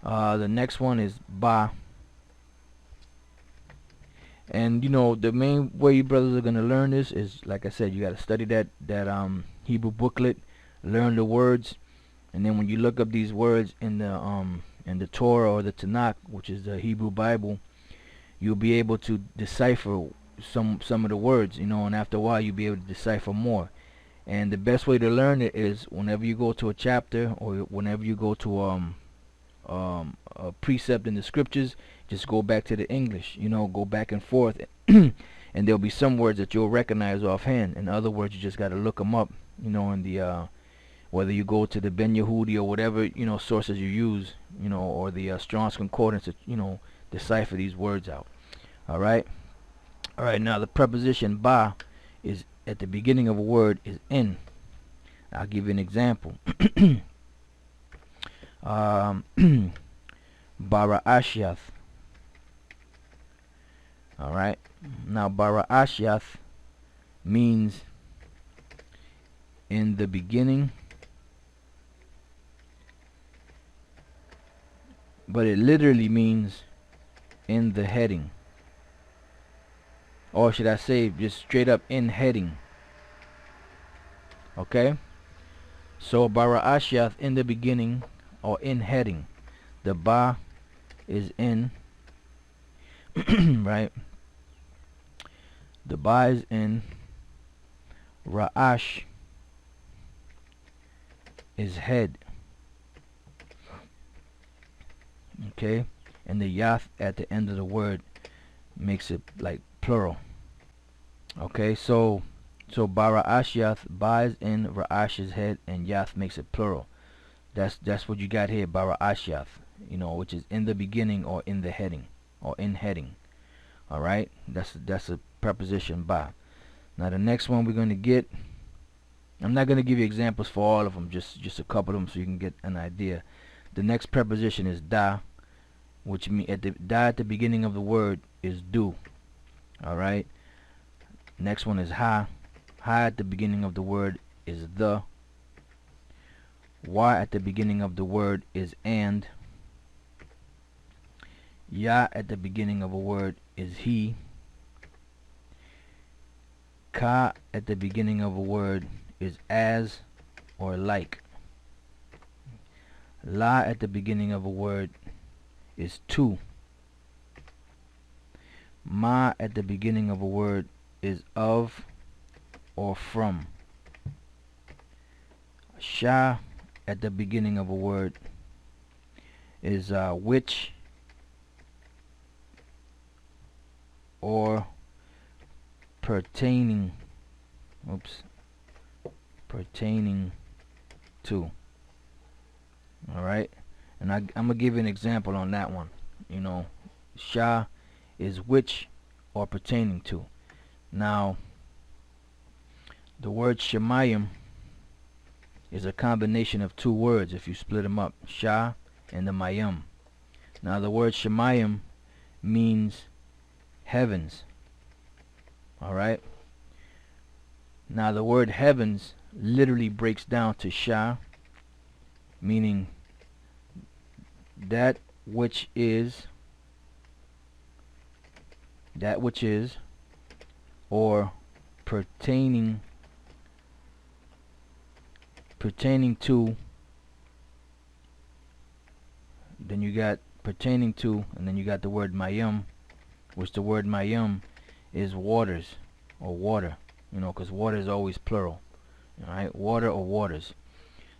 The next one is ba. And you know, the main way you brothers are gonna learn this is, like I said, you gotta study that Hebrew booklet, learn the words, and then when you look up these words in the Torah or the Tanakh, which is the Hebrew Bible, you'll be able to decipher some of the words, you know, and after a while you'll be able to decipher more. And the best way to learn it is whenever you go to a chapter or whenever you go to a precept in the scriptures, just go back to the English, you know, go back and forth, and there'll be some words that you'll recognize offhand. In other words, you just got to look them up, you know, in the whether you go to the Ben Yehudi or whatever, you know, sources you use, you know, or the Strong's Concordance to, you know, decipher these words out. All right. All right. Now the preposition ba is at the beginning of a word is in. I'll give you an example. Bara Ashiath. All right. Now Bara Ashiath means in the beginning, but it literally means in the heading, or should I say just straight up in heading. Okay, so Bara Ashiath, in the beginning or in heading. The ba is in, right? The ba is in. Ra'ash is head. Okay, and the yath at the end of the word makes it like plural. Okay, so bara ashiath, ba is in, ra'ash is head, and yath makes it plural. That's what you got here, bara ashiath, you know, which is in the beginning or in the heading or in heading. All right, that's a preposition ba. Now the next one we're going to get, I'm not going to give you examples for all of them, just a couple of them so you can get an idea. The next preposition is da, which means at the beginning of the word is do. All right. Next one is ha. Ha at the beginning of the word is the. Wa at the beginning of the word is and. Ya at the beginning of a word is he. Ka at the beginning of a word is as or like. La at the beginning of a word is to. Ma at the beginning of a word is of or from. Sha at the beginning of a word is which or pertaining. Pertaining to. All right, and I'm gonna give you an example on that one. You know, sha is which or pertaining to. Now, the word shemayim is a combination of two words if you split them up, sha and the mayim. Now, the word shemayim means heavens. All right. Now, the word heavens literally breaks down to sha, meaning that which is, or pertaining to. Then you got pertaining to, and then you got the word mayim, which the word mayim is waters or water, you know, because water is always plural. All right, water or waters.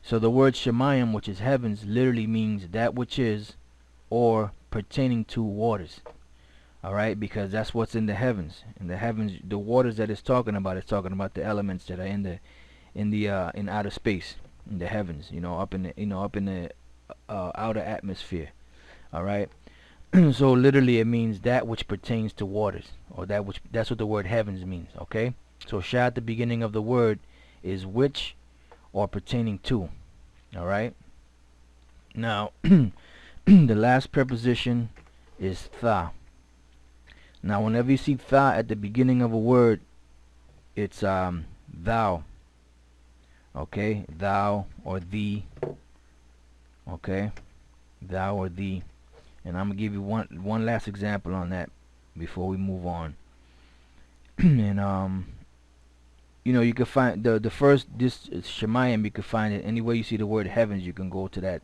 So the word shemayim, which is heavens, literally means that which is or pertaining to waters. All right, because that's what's in the heavens. In the heavens, the waters that it's talking about the elements that are in outer space, in the heavens. You know, up in the outer atmosphere. All right. So literally, it means that which pertains to waters, or that's what the word heavens means. Okay. So sha at the beginning of the word is which or pertaining to. All right. Now, the last preposition is tha. Now, whenever you see tha at the beginning of a word, it's thou. Okay, thou or thee. Okay. thou or thee. And I'm gonna give you one last example on that before we move on. And you can find the first this Shemayim. You can find it anywhere you see the word heavens. You can go to that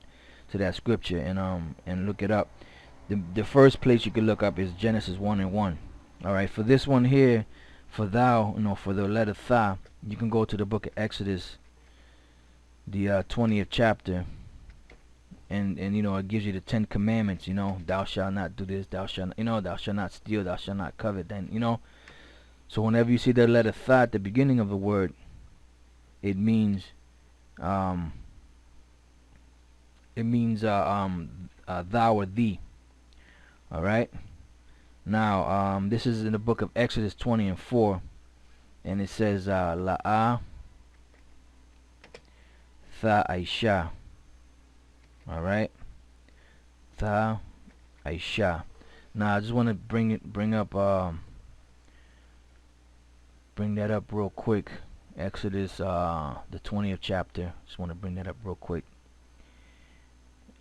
scripture and look it up. The first place you can look up is Genesis 1:1. All right, for this one here, for thou, for the letter tha, you can go to the book of Exodus, the 20th chapter, and it gives you the 10 commandments. Thou shalt not do this, thou shalt thou shalt not steal, thou shalt not covet. Then so whenever you see the letter tha at the beginning of the word, it means thou or thee. All right. Now this is in the book of Exodus 20:4, and it says la'ah tha aisha. All right, tha aisha. Now I just want to bring that up real quick. Exodus the 20th chapter. Just want to bring that up real quick.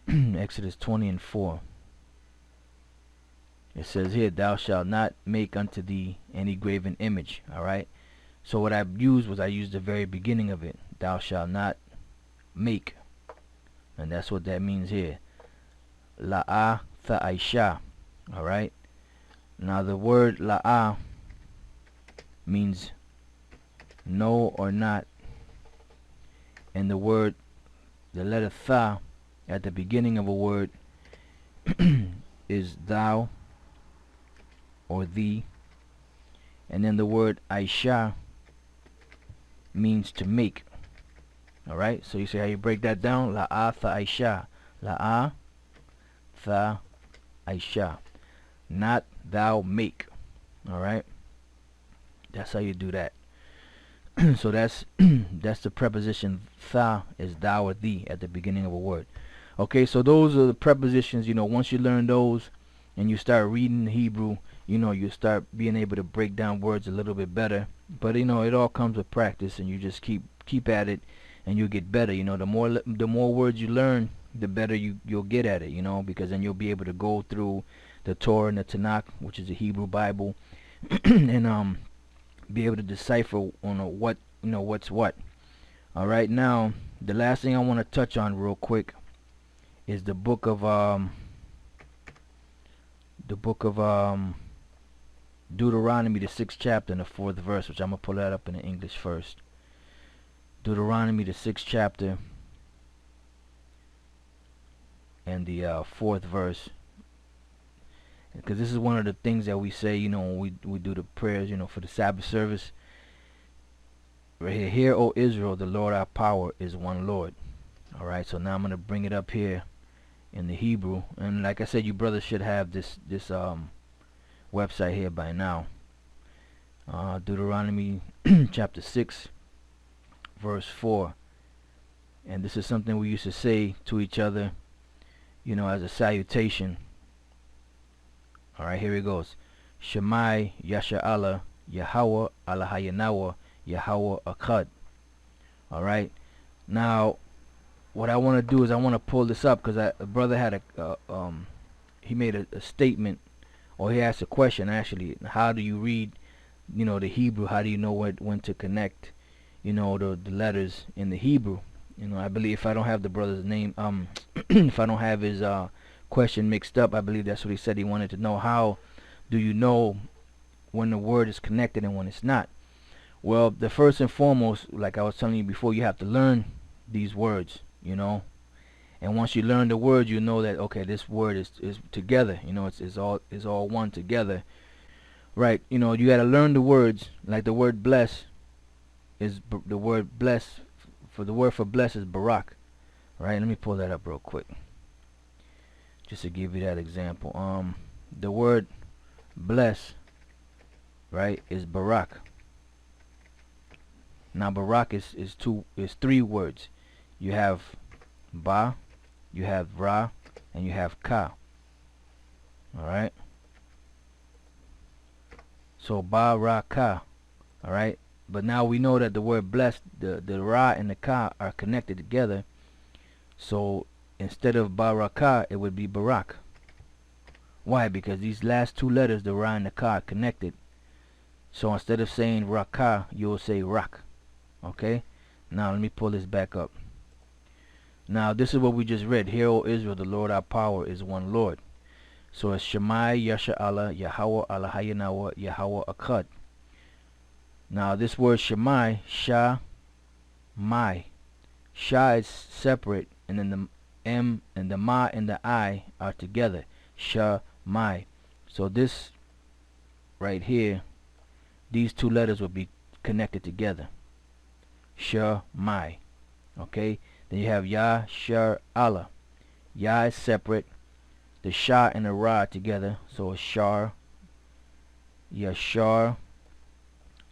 Exodus 20:4. It says here, thou shalt not make unto thee any graven image. All right. So what I used the very beginning of it. Thou shalt not make, and that's what that means here. La'ah tha'aisha. All right. Now the word la'ah means no or not, and the letter tha at the beginning of a word is thou or thee, and then the word aisha means to make. All right, so you see how you break that down? La'ah tha aisha. La'ah tha aisha. Not thou make. All right, that's how you do that. So that's the preposition tha, is thou or thee at the beginning of a word. Okay, so those are the prepositions. Once you learn those and you start reading Hebrew, you start being able to break down words a little bit better. But it all comes with practice, and you just keep at it, and you'll get better. The more words you learn, the better you'll get at it. Because then you'll be able to go through the Torah and the Tanakh, which is the Hebrew Bible, and be able to decipher on what's what. All right, now the last thing I want to touch on real quick is the book of Deuteronomy, the 6th chapter and the 4th verse, which I'm gonna pull that up in the English first. Deuteronomy, the 6th chapter and the 4th verse, because this is one of the things that we say, when we do the prayers, for the Sabbath service. Right here, hear, O Israel, the Lord our power is one Lord. All right, so now I'm gonna bring it up here in the Hebrew, and like I said, you brothers should have this website here by now. Deuteronomy chapter 6 verse 4, and this is something we used to say to each other, as a salutation. All right, here it goes. Shemai Yasha Allah Yahweh Allah Hayanawa Yahweh Akkad. All right, now what I want to do is I want to pull this up, because a brother had he made a statement, or he asked a question actually. How do you read the Hebrew? How do you know when to connect the letters in the Hebrew? I believe, if I don't have the brother's name, if I don't have his question mixed up, I believe that's what he said. He wanted to know, how do you know when the word is connected and when it's not? Well, the first and foremost, like I was telling you before, you have to learn these words, and once you learn the word, you know that, okay, this word is together, it's all one together, right? You got to learn the words. Like the word bless is the word bless, for the word for bless is barak, right? Let me pull that up real quick just to give you that example. The word bless, right, is barak. Now barak is three words. You have ba, you have ra, and you have ka. All right, so ba, ra, ka. All right, but now we know that the word blessed, the ra and the ka are connected together. So instead of Barakah, it would be Barak. Why? Because these last two letters, the Ra and the Ka, are connected. So instead of saying Rakah, you will say Rak. Okay? Now let me pull this back up. Now this is what we just read. Hear, O Israel, the Lord our power is one Lord. So it's Shemai, Yasha Allah, Yahweh, Allah Hayanawa, Yahweh Akkad. Now this word Shemai, Shah, Mai. Shah is separate, and then the M and the Ma and the I are together. Shah, Mai. So this right here, these two letters will be connected together. Shah, Mai. Okay? Then you have Yah, Shar, Allah. Yah is separate. The Shah and the Ra together. So it's Shar, Yashar,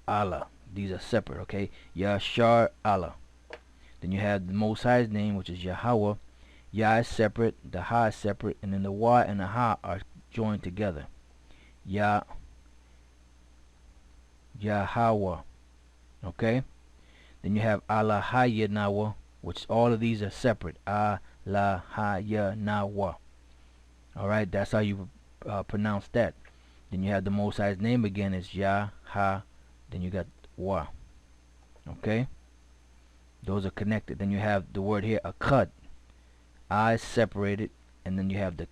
Allah. These are separate, okay? Yashar, Allah. Then you have the Most High's name, which is Yahweh. Yah is separate, the Ha is separate, and then the Wa and the Ha are joined together. Yah, Yahweh. Okay? Then you have Allah Hayanawa, which all of these are separate. Allah Hayanawa. Alright, that's how you pronounce that. Then you have the Most High's name again is Yah, Ha, then you got Wa. Okay? Those are connected. Then you have the word here, Akkad. I is separated, and then you have the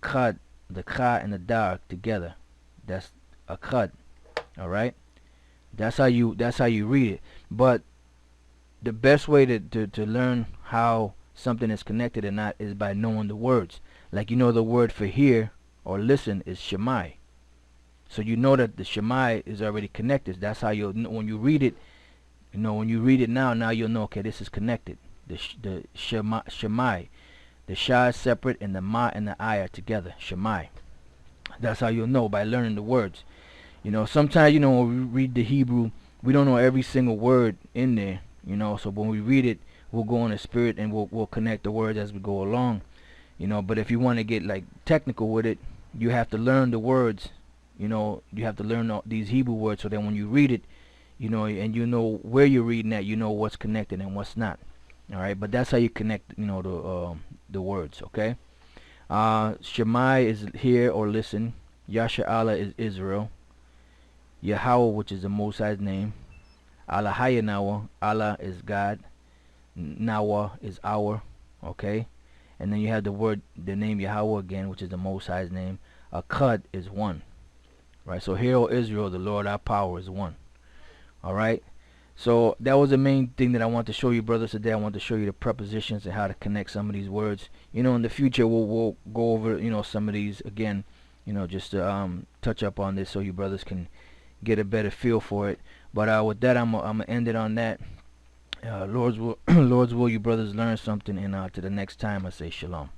Kad, the Ka and the Da together. That's Akkad. Alright? That's how you read it. But the best way to learn how something is connected or not is by knowing the words. Like, you know, the word for hear or listen is Shemai. So you know that the Shemai is already connected. That's how you'll know when you read it. You know, when you read it now you'll know, okay, this is connected. The Shemai. The Shah is separate, and the Ma and the I are together. Shemai. That's how you'll know, by learning the words. You know, sometimes, you know, when we read the Hebrew, we don't know every single word in there. You know, so when we read it, we'll go in the spirit and we'll connect the words as we go along. You know, but if you want to get like technical with it, you have to learn the words. You know, you have to learn these Hebrew words, so that when you read it, you know, and you know where you're reading at, you know what's connected and what's not. All right, but that's how you connect, you know, the words. Okay. Shemai is hear or listen. Yasha Allah is Israel. Yahweh, which is the Most High's name. Allah Hayanawa, Allah is God. Nawa is our. Okay. And then you have the name Yahweh again, which is the Most High's name. Akkad is one. Right. So hear, O Israel, the Lord our power is one. All right. So that was the main thing that I want to show you, brothers, today. I want to show you the prepositions and how to connect some of these words. You know, in the future we'll go over, you know, some of these again, you know, just to touch up on this so you brothers can get a better feel for it. But with that, I'm gonna end it on that. Lord's will, Lord's will, you brothers learn something, and to the next time I say shalom.